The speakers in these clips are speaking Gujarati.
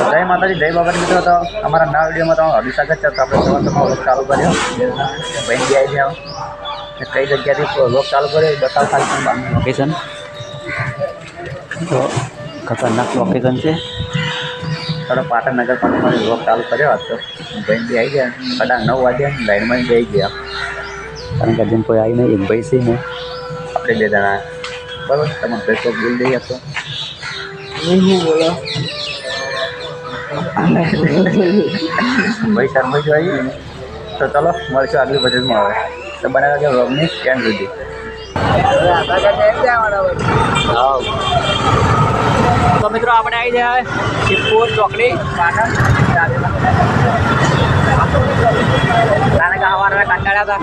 જય માતાજી, જય બાબાજી મિત્રો. તો અમારા નવા વિડીયોમાં તમારું હાર્દિક સ્વાગત છે. તો આપણે સવારમાં વ્લોગ ચાલુ કર્યો. ભાઈ બી આવી જાઓ કઈ જગ્યાથી વ્લોગ ચાલુ કર્યો બતાવ ખાલી તમને લોકેશન. તો ખતરનાક લોકેશન છે. થોડો પાટણ નગરપાલિકામાં વ્લોગ ચાલુ કર્યો હતો. ભાઈ બી આવી ગયા 9:30 વાગ્યા લાઈનમાં બી આવી ગયા. કારણ કે જેમ કોઈ આવી નહીં, એક ભાઈ છે ને આપણે 2 જણા. બરાબર, તમે ભાઈ કોઈ બોલ દઈએ તો હું બોલો ભાઈ શર્મા જો આવી ને. તો ચલો મળશું આગલી બજેટમાં. આવે તો બનાવ્યા કે વ્લોગની સ્ટેન્ડ સુધી. તો મિત્રો આપણે આવી જાય શિવપુર ચોકડી પાટણ. કારણ કે સવારે કંટાળ્યા હતા,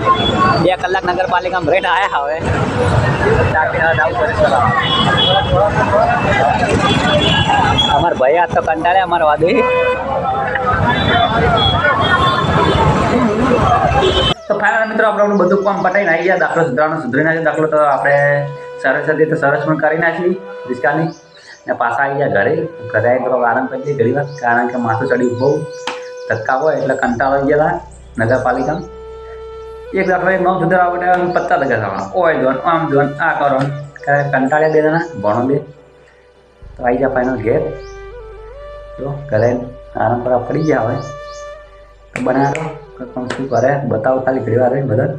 2 કલાક નગરપાલિકામાં રેટ આવ્યા. હવે અમારા ભાઈ આ તો કંટાળ્યા અમારા વાદી. તો ફાઇનલ મિત્રો આપણે બધું કામ પટાઈને આવી ગયા. દાખલો સુધરી નાખ્યો. દાખલો તો આપણે સરસ હતી તો સરસ પણ કરી નાખી રિસ્કાની. ને પાછા આવી ગયા ઘરે. ઘરે આવી થોડો આરામ કરી દઈએ ઘણી વાર. કારણ કે માથું ચડી બહુ ધક્કા હોય એટલે કંટાળો આવી ગયા હતા નગરપાલિકા. એક દાખલો એક 9 સુધર આપણે 50 ટકા થવાના. ઓય દોન આમ દોન આ કરો કંટાળ્યા 2 જણા ભણો 2. તો આવી ગયા ફાઇનલ ઘેર. જો ઘરે આરામ કરવા પડી ગયા. હવે તો બનાવ્યો શું કરે બતાવો ખાલી ઘડી વાર બધા.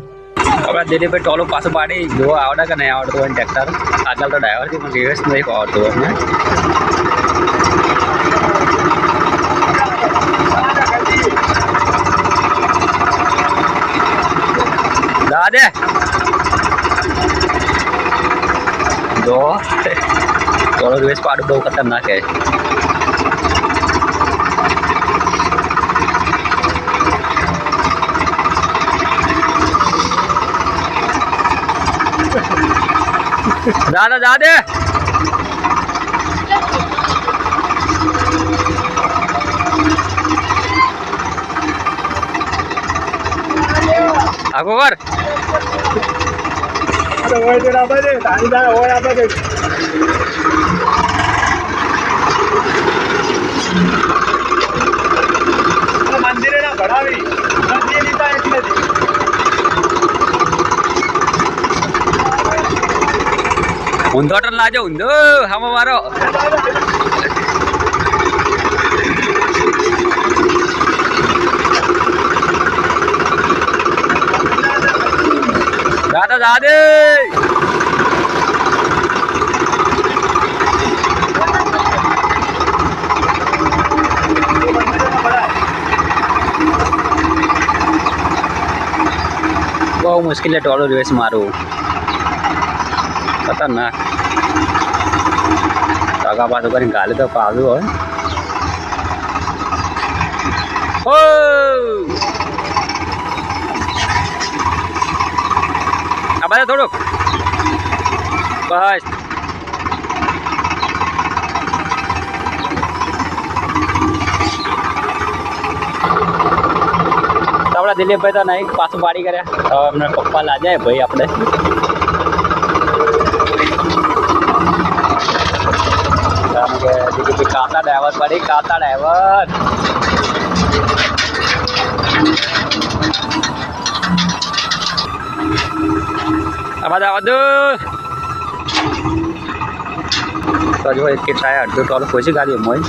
આપણા દિલીપભાઈ ટોલું પાછું પાડી જો આવડે કે નહીં આવડતું હોય ટ્રેક્ટર. આગળ તો ડ્રાઈવર છે પણ રિવર્સ નહીં આવડતું હોય. દાદે જો ટોલો રિવર્સ પાડું બહુ ખતરનાક છે. दादा दादे आगो कर ઓય તેરા બાજે તારી દા ઓય આ બાજે મંદિરે ના ભડાવી મંદિરે લીધા એટલે ઊંધો ટન લાજો ઊંધો હામો મારો. દાદા દાદે બહુ મુશ્કેલ છે ટોલો રિવર્સ મારું. ખતરનાક ટકા પાછું કરીને ગાલે તો પાવ્યું હોય. આ બધા થોડુંક બસ આપણા દિલીપભાઈ તો નહીં પાછું પાડી કર્યા. હવે અમને પપ્પા લાજાય ભાઈ આપણે. કારણ કે દીદી કાતા ડ્રાઈવર પડી કાતા ડ્રાઈવર. આ બધા બધું તો જો એક ટ્રાય અડધો ટોલ ખોસી કાઢ્યો મોય.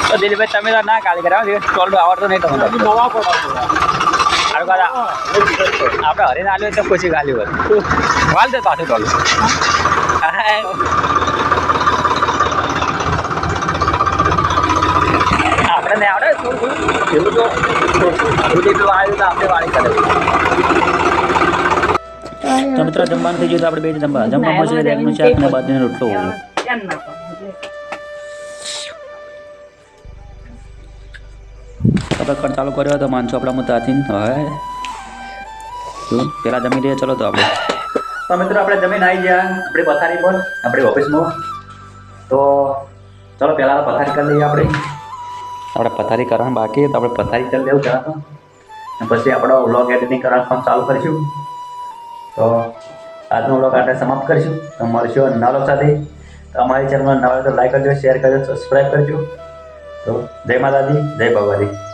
તો દિલીપભાઈ તમે તો ના કાઢી કર્યા ટોલ આવડતો નહીં તમને. આપણે હરીને આવ્યું તો ખુશી ગાલ્યું હોય વાલ દે પાછું ટોલ. આપણે નહીં આવડે એવું તો એટલું આવ્યું તો આપણે વાળી કરે. તો મિત્રો જમવાનું થઈ ગયું તો આપણે 2 જમવામાં છે રેગનું શાક ને બાજરીનો રોટલો. આપણે ચાલુ કર્યો તો માનસો આપણામાં તાથી હવે પેલા જમી લઈએ. ચલો તો આપણે તો મિત્રો આપણે જમીન આવી ગયા આપણી પથારી પર આપણી ઓફિસમાં. તો ચલો પહેલાં પથારી કરી લઈએ. આપણે પથારી કરવાનું બાકી તો આપણે પથારી કરી લેવું જરા. પછી આપણો વ્લોગ એડિટિંગ કરવાનું કામ ચાલુ કરીશું. તો આજનો વ્લોગ આપણે સમાપ્ત કરીશું. તો મળશું નવા વ્લોગ સાથે. તો અમારી ચેનલમાં નવા હોય તો લાઈક કરજો, શેર કરજો, સબસ્ક્રાઈબ કરજો. તો જય માતાજી, જય ભગવતી.